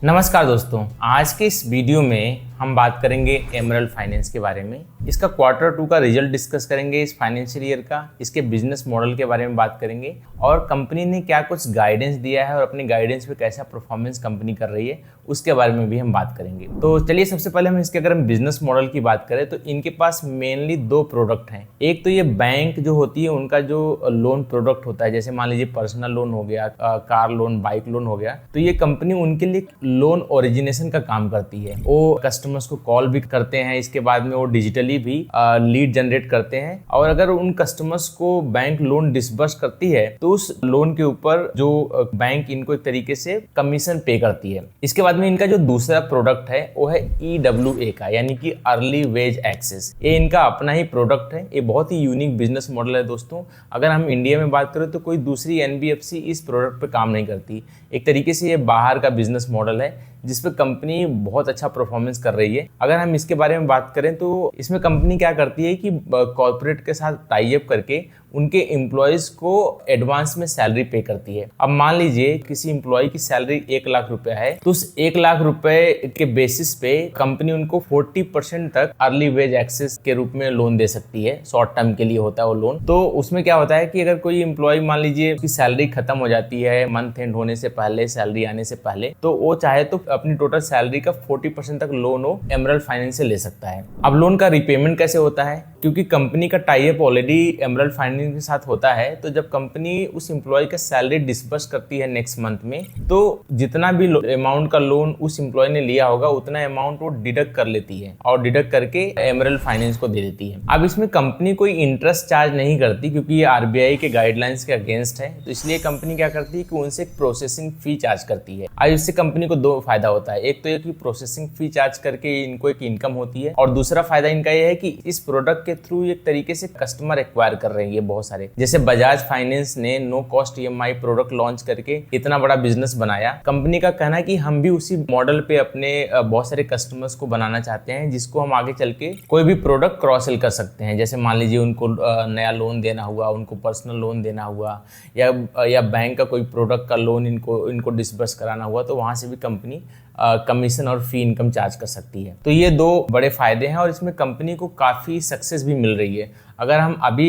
नमस्कार दोस्तों, आज के इस वीडियो में हम बात करेंगे एमरल्ड फाइनेंस के बारे में। इसका Q2 का रिजल्ट डिस्कस करेंगे, इस फाइनेंशियल ईयर का, इसके बिजनेस मॉडल के बारे में बात करेंगे और कंपनी ने क्या कुछ गाइडेंस दिया है और अपनी गाइडेंस पे कैसा परफॉर्मेंस कंपनी कर रही है उसके बारे में भी हम बात करेंगे। तो चलिए सबसे पहले हम इसके अगर हम बिजनेस मॉडल की बात करें तो इनके पास मेनली दो प्रोडक्ट हैं। एक तो ये बैंक जो होती है उनका जो लोन प्रोडक्ट होता है, जैसे मान लीजिए पर्सनल लोन हो गया, कार लोन, बाइक लोन हो गया, तो ये कंपनी उनके लिए लोन ओरिजिनेशन का काम करती है। वो कस्टमर्स को कॉल भी करते हैं, इसके बाद में वो डिजिटली भी लीड जनरेट करते हैं और अगर उन कस्टमर्स को बैंक लोन डिसबर्स करती है तो उस लोन के ऊपर जो बैंक इनको एक तरीके से कमीशन पे करती है। इसके बाद में इनका जो दूसरा प्रोडक्ट है वो है EWA का, यानी कि अर्ली वेज एक्सेस। ये इनका अपना ही प्रोडक्ट है। ये बहुत ही यूनिक बिजनेस मॉडल है दोस्तों। अगर हम इंडिया में बात करें तो कोई दूसरी NBFC इस प्रोडक्ट पे काम नहीं करती। एक तरीके से ये बाहर का बिजनेस मॉडल है जिसपे कंपनी बहुत अच्छा परफॉर्मेंस कर रही है। अगर हम इसके बारे में बात करें तो इसमें कंपनी क्या करती है कि कॉर्पोरेट के साथ टाई अप करके उनके एम्प्लॉयज को एडवांस में सैलरी पे करती है। अब मान लीजिए किसी एम्प्लॉय की सैलरी 1 लाख रुपया है तो उस 1 लाख रुपए के बेसिस पे कंपनी उनको 40% तक अर्ली वेज एक्सेस के रूप में लोन दे सकती है। शॉर्ट टर्म के लिए होता है वो लोन। तो उसमें क्या होता है कि अगर कोई एम्प्लॉय मान लीजिए उसकी सैलरी खत्म हो जाती है मंथ एंड होने से पहले, सैलरी आने से पहले, तो वो चाहे तो अपनी टोटल सैलरी का 40% तक लोन वो एमरल्ड फाइनेंस से ले सकता है। अब लोन का रिपेमेंट कैसे होता है? क्योंकि कंपनी का tie up already emerald finance के साथ होता है, तो जब कंपनी उस एम्प्लॉय का सैलरी डिस्बर्स करती है नेक्स्ट मंथ में, तो जितना भी अमाउंट का लोन उस एम्प्लॉय ने लिया होगा उतना अमाउंट वो डिडक्ट कर लेती है और डिडक्ट करके एमरल्ड फाइनेंस को दे देती है। अब इसमें कंपनी कोई इंटरेस्ट चार्ज नहीं करती क्योंकि ये RBI के गाइडलाइंस के अगेंस्ट है, तो इसलिए कंपनी क्या करती है कि उनसे एक प्रोसेसिंग फी चार्ज करती है। अब इससे कंपनी को दो फायदा होता है। एक तो ये कि प्रोसेसिंग फी चार्ज करके इनको एक इनकम होती है और दूसरा फायदा इनका ये है कि इस प्रोडक्ट के थ्रू एक तरीके से कस्टमर एक्वायर कर रहे हैं ये बहुत सारे। जैसे बजाज फाइनेंस ने no cost EMI product launch करके इतना बड़ा बिजनेस बनाया। कंपनी का कहना है कि हम भी उसी मॉडल पे अपने बहुत सारे कस्टमर्स को बनाना चाहते हैं जिसको हम आगे चल के कोई भी प्रोडक्ट क्रॉस सेल कर सकते हैं। जैसे मान लीजिए उनको नया लोन देना हुआ, उनको पर्सनल लोन देना हुआ या बैंक का कोई प्रोडक्ट का लोन इनको डिसबर्स कराना हुआ, तो वहां से भी कंपनी कमीशन और फी इनकम चार्ज कर सकती है। तो ये दो बड़े फायदे हैं और इसमें कंपनी को काफ़ी सक्सेस भी मिल रही है। अगर हम अभी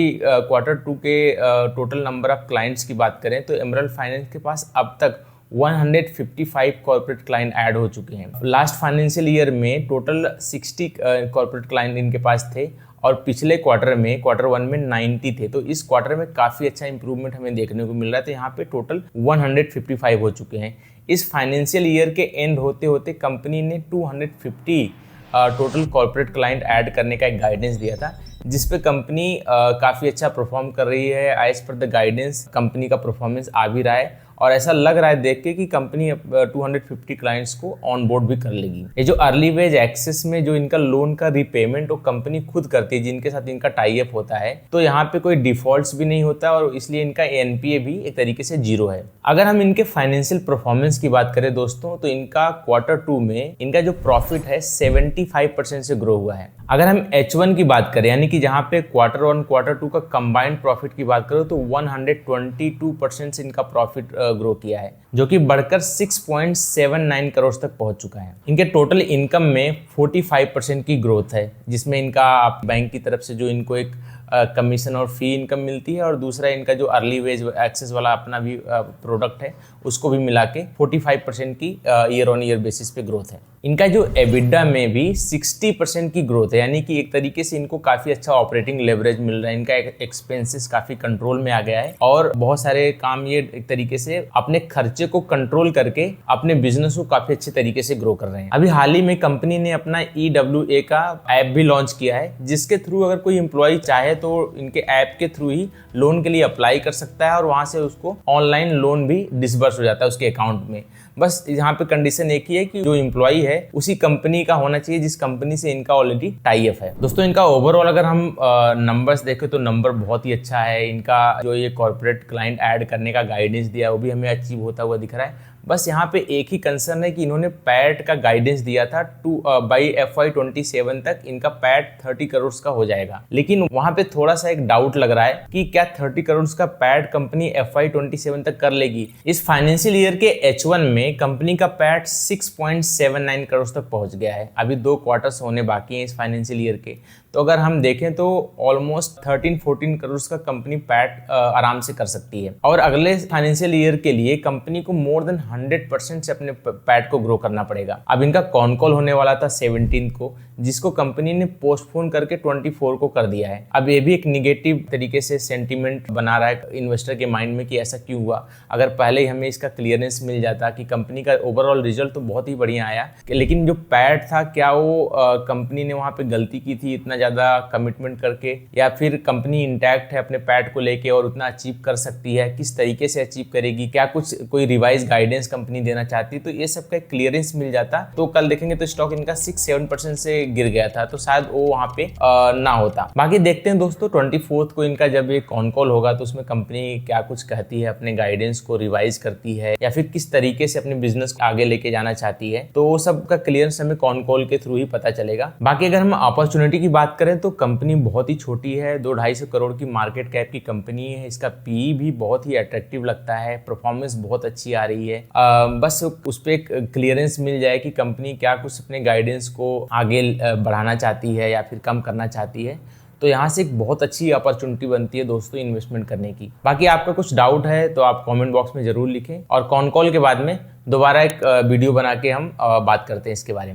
Q2 के टोटल नंबर ऑफ क्लाइंट्स की बात करें तो एमरल्ड फाइनेंस के पास अब तक 155 कॉर्पोरेट क्लाइंट ऐड हो चुके हैं। लास्ट फाइनेंशियल ईयर में टोटल 60 कॉर्पोरेट क्लाइंट इनके पास थे और पिछले क्वार्टर में Q1 में 90 थे। तो इस क्वार्टर में काफ़ी अच्छा इंप्रूवमेंट हमें देखने को मिल रहा है। तो यहाँ पे टोटल 155 हो चुके हैं। इस फाइनेंशियल ईयर के एंड होते होते कंपनी ने 250 टोटल कॉर्पोरेट क्लाइंट ऐड करने का एक गाइडेंस दिया था, जिस पे कंपनी काफ़ी अच्छा परफॉर्म कर रही है। As per the guidance company का परफॉर्मेंस आ भी रहा है और ऐसा लग रहा है देख के कि कंपनी 250 क्लाइंट्स को ऑन बोर्ड भी कर लेगी। ये जो अर्ली वेज एक्सेस में जो इनका लोन का रिपेमेंट वो कंपनी खुद करती है, जिनके साथ इनका टाई अप होता है, तो यहाँ पे कोई डिफॉल्ट्स भी नहीं होता और इसलिए इनका NPA भी एक तरीके से 0 है। अगर हम इनके फाइनेंशियल परफॉर्मेंस की बात करें दोस्तों तो इनका Q2 में इनका जो प्रॉफिट है 75% से ग्रो हुआ है। अगर हम H1 की बात करें, यानी कि जहाँ पे Q1 Q2 का कंबाइंड प्रॉफिट की बात करें तो 122% से इनका प्रॉफिट ग्रो किया है, जो कि बढ़कर 6.79 करोड़ तक पहुंच चुका है। इनके टोटल इनकम में 45% की ग्रोथ है, जिसमें इनका बैंक की तरफ से जो इनको एक कमीशन और फी इनकम मिलती है और दूसरा इनका जो अर्ली वेज एक्सेस वाला अपना भी प्रोडक्ट है उसको भी मिला के 45% की ईयर ऑन ईयर बेसिस पे ग्रोथ है। इनका जो EBITDA में भी 60% की ग्रोथ है, यानी कि एक तरीके से इनको काफ़ी अच्छा ऑपरेटिंग लेवरेज मिल रहा है। इनका एक्सपेंसेस काफ़ी कंट्रोल में आ गया है और बहुत सारे काम ये एक तरीके से अपने खर्चे को कंट्रोल करके अपने बिजनेस को काफ़ी अच्छे तरीके से ग्रो कर रहे हैं। अभी हाल ही में कंपनी ने अपना EWA का ऐप भी लॉन्च किया है, जिसके थ्रू अगर कोई एम्प्लॉय चाहे तो इनके ऐप के थ्रू ही लोन के लिए अप्लाई कर सकता है और वहां से उसको ऑनलाइन लोन भी डिसबर्स हो जाता है उसके अकाउंट में। बस यहाँ पे कंडीशन एक ही है कि जो एम्प्लॉय है उसी कंपनी का होना चाहिए जिस कंपनी से इनका ऑलरेडी टाई अप है। दोस्तों इनका ओवरऑल अगर हम नंबर्स देखें तो नंबर बहुत ही अच्छा है। इनका जो ये कॉर्पोरेट क्लाइंट ऐड करने का गाइडेंस दिया वो भी हमें अचीव होता हुआ दिख रहा है। बस यहाँ पे एक ही कंसर्न है कि इन्होंने पैट का गाइडेंस दिया था बाई FY27 तक इनका पैट 30 करोड़ का हो जाएगा, लेकिन वहां पे थोड़ा सा एक डाउट लग रहा है कि क्या 30 करोड़ का पैट कंपनी FY27 तक कर लेगी। इस फाइनेंशियल ईयर के H1 में कंपनी का पैट 6.79 करोड़ तक पहुंच गया है। अभी 2 क्वार्टर्स होने बाकी हैं इस फाइनेंशियल ईयर के, तो अगर हम देखें तो ऑलमोस्ट 13-14 करोड़ का कंपनी पैट आराम से कर सकती है। और अगले फाइनेंशियल ईयर के लिए कंपनी को मोर देन 100% से अपने पैट को ग्रो करना पड़ेगा। अब इनका कॉन कॉल होने वाला था 17 को, जिसको कंपनी ने पोस्टपोन करके 24 को कर दिया है। अब ये भी एक निगेटिव तरीके से सेंटीमेंट बना रहा है इन्वेस्टर के माइंड में कि ऐसा क्यों हुआ। अगर पहले ही हमें इसका क्लियरेंस मिल जाता कि कंपनी का ओवरऑल रिजल्ट तो बहुत ही बढ़िया आया, लेकिन जो पैट था क्या वो कंपनी ने वहां पे गलती की थी इतना ज्यादा कमिटमेंट करके, या फिर कंपनी इंटैक्ट है अपने पैट को लेके और उतना अचीव कर सकती है, किस तरीके से अचीव करेगी, क्या कुछ कोई रिवाइज गाइडेंस कंपनी देना चाहती, तो ये सब का क्लियरेंस मिल जाता तो कल देखेंगे तो स्टॉक इनका 6-7% से गिर गया था, तो शायद वो वहां पे ना होता। बाकी देखते हैं दोस्तों 24 को इनका जब ये कॉन कॉल होगा तो उसमें कंपनी क्या कुछ कहती है, अपने गाइडेंस को रिवाइज करती है या फिर किस तरीके से अपने बिजनेस को आगे लेके जाना चाहती है, तो वो सब का क्लियरेंस हमें कॉन कॉल के थ्रू ही पता चलेगा। बाकी अगर हम अपॉर्चुनिटी की बात करें तो कंपनी बहुत ही छोटी है, 200-250 करोड़ की मार्केट कैप की कंपनी है। इसका पी भी बहुत ही अट्रैक्टिव लगता है, परफॉर्मेंस बहुत अच्छी आ रही है। बस उस पर एक क्लियरेंस मिल जाए कि कंपनी क्या कुछ अपने गाइडेंस को आगे बढ़ाना चाहती है या फिर कम करना चाहती है, तो यहाँ से एक बहुत अच्छी अपॉर्चुनिटी बनती है दोस्तों इन्वेस्टमेंट करने की। बाकी आपका कुछ डाउट है तो आप कमेंट बॉक्स में जरूर लिखें, और कॉन कॉल के बाद में दोबारा एक वीडियो बना के हम बात करते हैं इसके बारे में।